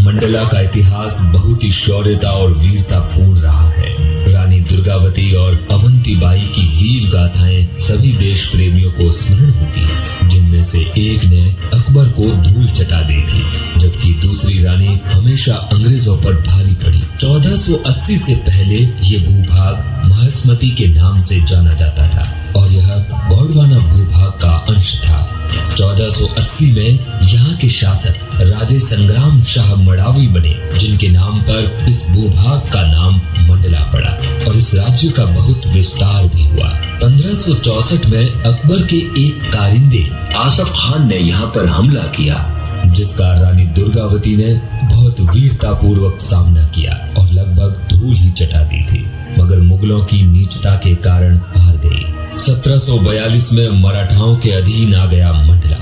मंडला का इतिहास बहुत ही शौर्यता और वीरता पूर्ण रहा है। रानी दुर्गावती और अवंतीबाई की वीर गाथाएं सभी देश प्रेमियों को स्मरण होगी, जिनमें से एक ने अकबर को धूल चटा दी थी, जबकि दूसरी रानी हमेशा अंग्रेजों पर भारी पड़ी। 1480 से पहले ये भूभाग महास्मती के नाम से जाना जाता था और यह गोंडवाना भूभाग का अंश था। 1480 में यहाँ के शासक राजे संग्राम शाह मड़ावी बने, जिनके नाम पर इस भूभाग का नाम मंडला पड़ा और इस राज्य का बहुत विस्तार भी हुआ। 1564 में अकबर के एक कारिंदे आसफ खान ने यहाँ पर हमला किया, जिसका रानी दुर्गावती ने बहुत वीरता पूर्वक सामना किया और लगभग धूल ही चटा दी थी, मगर मुगलों की नीचता के कारण हार गई। 1742 में मराठाओं के अधीन आ गया मंडला।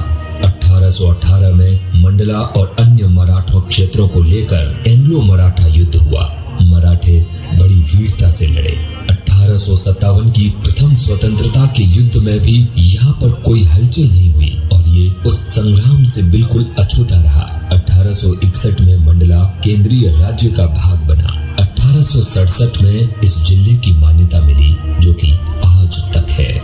1818 में मंडला और अन्य मराठों क्षेत्रों को लेकर एंग्लो मराठा युद्ध हुआ। मराठे बड़ी वीरता से लड़े। 1857 की प्रथम स्वतंत्रता के युद्ध में भी यहाँ पर कोई हलचल नहीं हुई और ये उस संग्राम से बिल्कुल अछूता रहा। 1861 में मंडला केंद्रीय राज्य का भाग बना। 1867 में इस जिले की मान्यता मिली, जो कि आज तक है।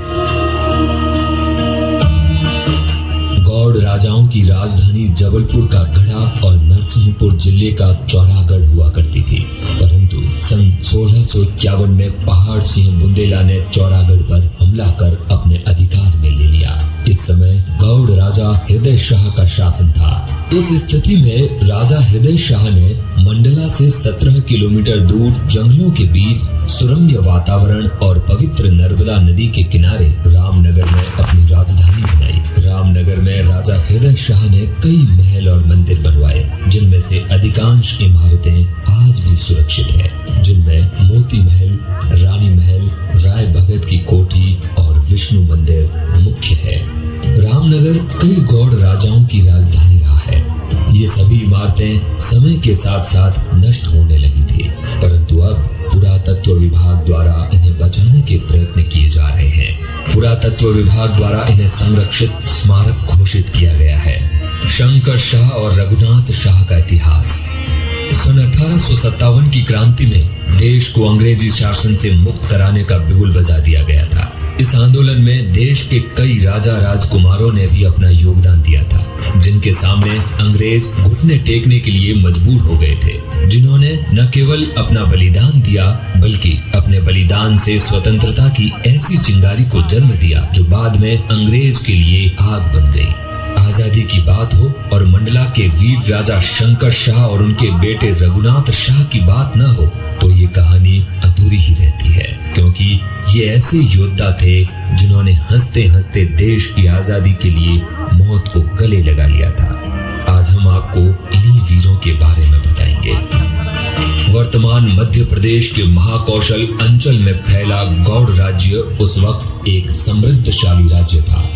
गौड़ राजाओं की राजधानी जबलपुर का गढ़ा और नरसिंहपुर जिले का चौरागढ़ हुआ करती थी, परंतु सन 1651 में पहाड़ सिंह बुंदेला ने चौरागढ़ पर हमला कर अपने अधिकार में ले लिया। इस समय गौड़ राजा हृदय शाह का शासन था। इस स्थिति में राजा हृदय शाह ने मंडला से 17 किलोमीटर दूर जंगलों के बीच सुरम्य वातावरण और पवित्र नर्मदा नदी के किनारे रामनगर में अपनी राजधानी बनाई। रामनगर में राजा हृदय शाह ने कई महल और मंदिर बनवाए, जिनमें से अधिकांश इमारतें आज भी सुरक्षित है, जिनमें मोती महल, रानी महल, राय भगत की कोठी और विष्णु मंदिर मुख्य है। रामनगर कई गौड़ राजाओं की राजधानी रहा है। ये सभी इमारतें समय के साथ साथ नष्ट होने लगी थी, परंतु अब पुरातत्व विभाग द्वारा इन्हें बचाने के प्रयत्न किए जा रहे हैं। पुरातत्व विभाग द्वारा इन्हें संरक्षित स्मारक घोषित किया गया है। शंकर शाह और रघुनाथ शाह का इतिहास। सन 1857 की क्रांति में देश को अंग्रेजी शासन से मुक्त कराने का बिगुल बजा दिया गया था। इस आंदोलन में देश के कई राजा राजकुमारों ने भी अपना योगदान दिया था, जिनके सामने अंग्रेज घुटने टेकने के लिए मजबूर हो गए थे, जिन्होंने न केवल अपना बलिदान दिया बल्कि अपने बलिदान से स्वतंत्रता की ऐसी चिंगारी को जन्म दिया जो बाद में अंग्रेज के लिए आग बन गई। आजादी की बात हो और मंडला के वीर राजा शंकर शाह और उनके बेटे रघुनाथ शाह की बात न हो तो ये कहानी अधूरी ही रहती है, क्योंकि ये ऐसे योद्धा थे जिन्होंने हंसते हंसते देश की आजादी के लिए मौत को गले लगा लिया था। आज हम आपको इन्हीं वीरों के बारे में बताएंगे। वर्तमान मध्य प्रदेश के महाकौशल अंचल में फैला गौड़ राज्य उस वक्त एक समृद्धशाली राज्य था।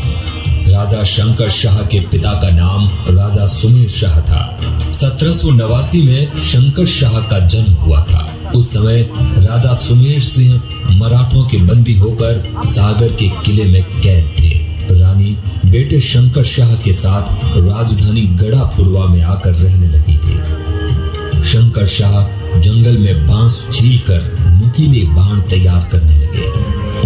राजा शंकर शाह के पिता का नाम राजा सुमेर शाह था। 1789 में शंकर शाह का जन्म हुआ था। उस समय राजा सुमेर सिंह मराठों के बंदी होकर सागर के किले में कैद थे। रानी बेटे शंकर शाह के साथ राजधानी गढ़ापुरवा में आकर रहने लगी थी। शंकर शाह जंगल में बांस छीलकर नुकीले बाण तैयार करने लगे।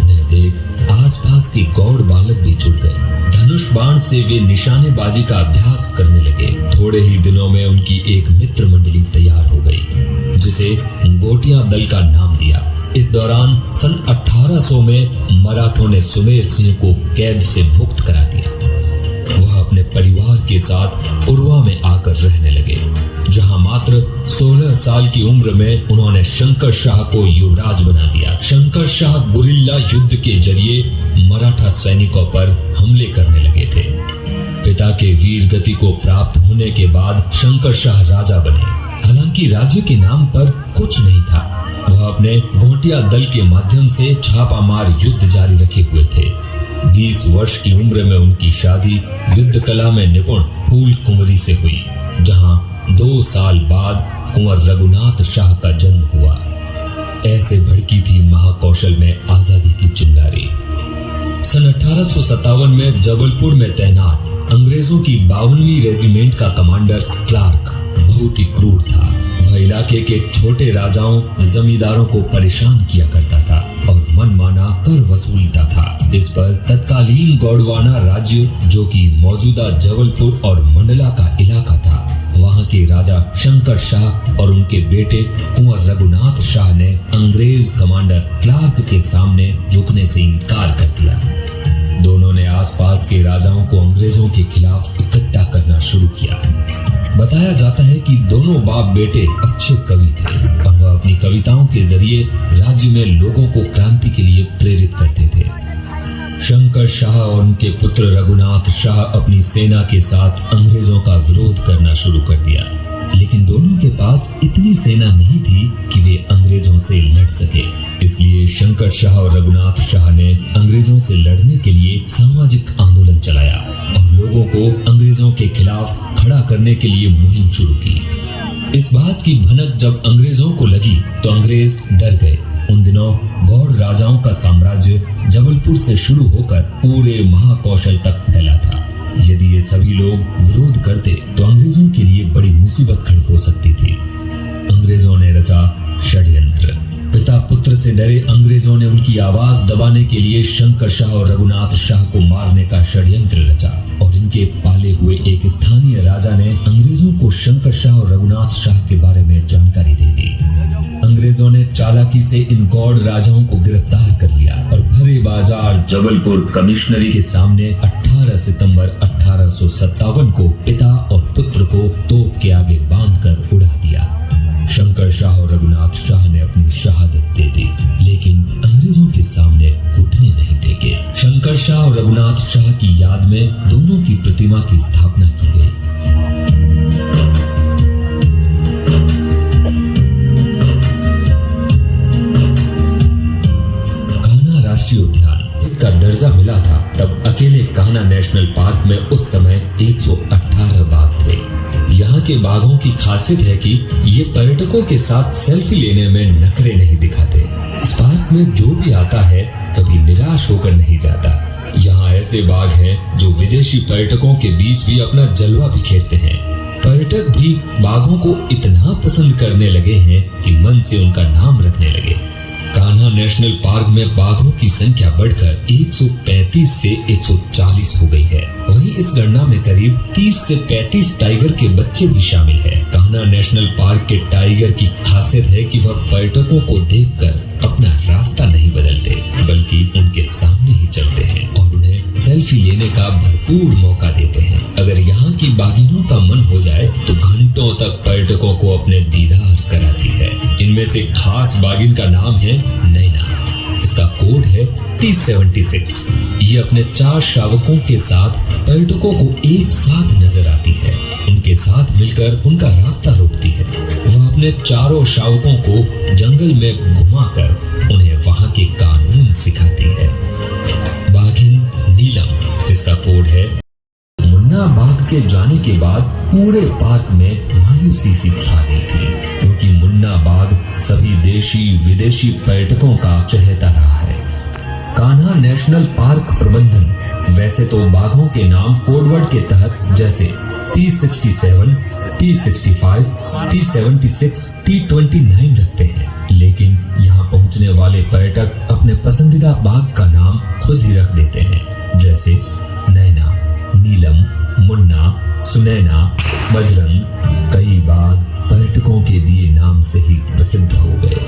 उन्हें देख आसपास के गौड़ बालक भी जुट गए। धनुष बाण से वे निशानेबाजी का अभ्यास करने लगे। थोड़े ही दिनों में उनकी एक मित्र मंडली तैयार हो गई, जिसे गोटियां दल का नाम दिया। इस दौरान सन 1800 में मराठों ने सुमेर सिंह को कैद से मुक्त करा दिया। वह अपने परिवार के साथ उर्वा में आकर रहने लगे, जहां मात्र 16 साल की उम्र में उन्होंने शंकर शाह को युवराज बना दिया। शंकर शाह गुरिल्ला युद्ध के जरिए मराठा सैनिकों पर हमले करने लगे थे। पिता के वीर गति को प्राप्त होने के बाद शंकर शाह राजा बने। हालांकि राज्य के नाम पर कुछ नहीं था। वह अपने गोटिया दल के माध्यम से छापामार युद्ध जारी रखे हुए थे। 20 वर्ष की उम्र में उनकी शादी युद्ध कला में निपुण फूल कुंवरी से हुई, जहां 2 साल बाद कुंवर रघुनाथ शाह का जन्म हुआ। ऐसे भड़की थी महाकौशल में आजादी की चिंगारी। सन 1857 में जबलपुर में तैनात अंग्रेजों की 52वीं रेजिमेंट का कमांडर क्लार्क बहुत बहुत ही क्रूर था। वह इलाके के छोटे राजाओं जमींदारों को परेशान किया करता था और मनमाना कर वसूलता था। इस पर तत्कालीन गोंडवाना राज्य, जो कि मौजूदा जबलपुर और मंडला का इलाका था, वहाँ के राजा शंकर शाह और उनके बेटे कुंवर रघुनाथ शाह ने अंग्रेज कमांडर क्लार्क के सामने झुकने से इनकार कर दिया। दोनों ने आसपास के राजाओं को अंग्रेजों के खिलाफ इकट्ठा करना शुरू किया। बताया जाता है कि दोनों बाप बेटे अच्छे कवि थे और वह अपनी कविताओं के जरिए राज्य में लोगों को क्रांति के लिए प्रेरित करते थे। शंकर शाह और उनके पुत्र रघुनाथ शाह अपनी सेना के साथ अंग्रेजों का विरोध करना शुरू कर दिया, लेकिन दोनों के पास इतनी सेना नहीं थी कि वे अंग्रेजों से लड़ सके। इसलिए शंकर शाह और रघुनाथ शाह ने अंग्रेजों से लड़ने के लिए सामाजिक आंदोलन चलाया और लोगों को अंग्रेजों के खिलाफ खड़ा करने के लिए मुहिम शुरू की। इस बात की भनक जब अंग्रेजों को लगी तो अंग्रेज डर गए। उन दिनों गौड़ राजाओं का साम्राज्य जबलपुर से शुरू होकर पूरे महाकौशल तक फैला था। यदि ये सभी लोग विरोध करते तो अंग्रेजों के लिए बड़ी मुसीबत खड़ी हो सकती थी। अंग्रेजों ने रचा षड्यंत्र। पिता पुत्र से डरे अंग्रेजों ने उनकी आवाज दबाने के लिए शंकर शाह और रघुनाथ शाह को मारने का षड्यंत्र रचा और इनके पाले हुए एक स्थानीय राजा ने अंग्रेजों को शंकर शाह और रघुनाथ शाह के बारे में जानकारी दे दी। अंग्रेजों ने चालाकी से इन गौड़ राजाओं को गिरफ्तार कर लिया और भरे बाजार जबलपुर कमिश्नरी के सामने 18 सितंबर 1857 को पिता और पुत्र को तोप के आगे बांधकर उड़ा दिया। शंकर शाह और रघुनाथ शाह ने अपनी शहादत दे दी, लेकिन अंग्रेजों के सामने घुटने नहीं टेके। शंकर शाह और रघुनाथ शाह की याद में दोनों की प्रतिमा की स्थापना की गई। कान्हा राष्ट्रीय उद्यान का दर्जा मिला था तब अकेले कान्हा नेशनल पार्क में उस समय 118 बाघ थे। यहाँ के बाघों की खासियत है कि ये पर्यटकों के साथ सेल्फी लेने में नखरे नहीं दिखाते। इस पार्क में जो भी आता है कभी निराश होकर नहीं जाता। यहाँ ऐसे बाघ हैं जो विदेशी पर्यटकों के बीच भी अपना जलवा बिखेरते हैं। पर्यटक भी बाघों को इतना पसंद करने लगे हैं कि मन से उनका नाम रखने लगे। कान्हा नेशनल पार्क में बाघों की संख्या बढ़कर 135 से 140 हो गई है। वहीं इस गणना में करीब 30 से 35 टाइगर के बच्चे भी शामिल हैं। कान्हा नेशनल पार्क के टाइगर की खासियत है कि वह पर्यटकों को देखकर अपना रास्ता नहीं बदलते, बल्कि उनके सामने ही चलते हैं और उन्हें सेल्फी लेने का भरपूर मौका देते हैं। अगर यहाँ की बाघिनों का मन हो जाए तो घंटों तक पर्यटकों को अपने दीदार कराती है। इनमें से खास बाघिन का नाम है नैना। इसका कोड है T76। ये अपने 4 शावकों के साथ पर्यटकों को एक साथ नजर आती है। उनके साथ मिलकर उनका रास्ता रोकती है। वह अपने चारों शावकों को जंगल में घुमाकर उन्हें वहाँ के कानून सिखाती है। बाघिन नीलम, जिसका कोड है। मुन्ना बाघ के जाने के बाद पूरे पार्क में मायूसी सी छा गई थी, क्योंकि मुन्ना बाघ सभी देशी विदेशी पर्यटकों का चहेता रहा है। कान्हा नेशनल पार्क प्रबंधन वैसे तो बाघों के नाम कोडवर्ड के तहत जैसे T67, T65, T76, T29 रखते हैं, लेकिन यहाँ पहुँचने वाले पर्यटक अपने पसंदीदा बाघ का नाम खुद ही रख देते हैं, जैसे नैना, नीलम, मुन्ना, सुनैना, बजरंग। कई बाघ पर्यटकों के दिए नाम से ही प्रसिद्ध हो गए।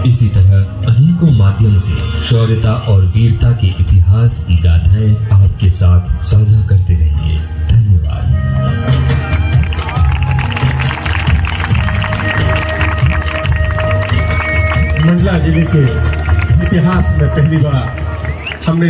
इसी तरह अनेकों माध्यम से शौर्यता और वीरता के इतिहास की गाथाएं आपके साथ साझा करते रहेंगे। धन्यवाद। मंडला जिले के इतिहास में पहली बार हमने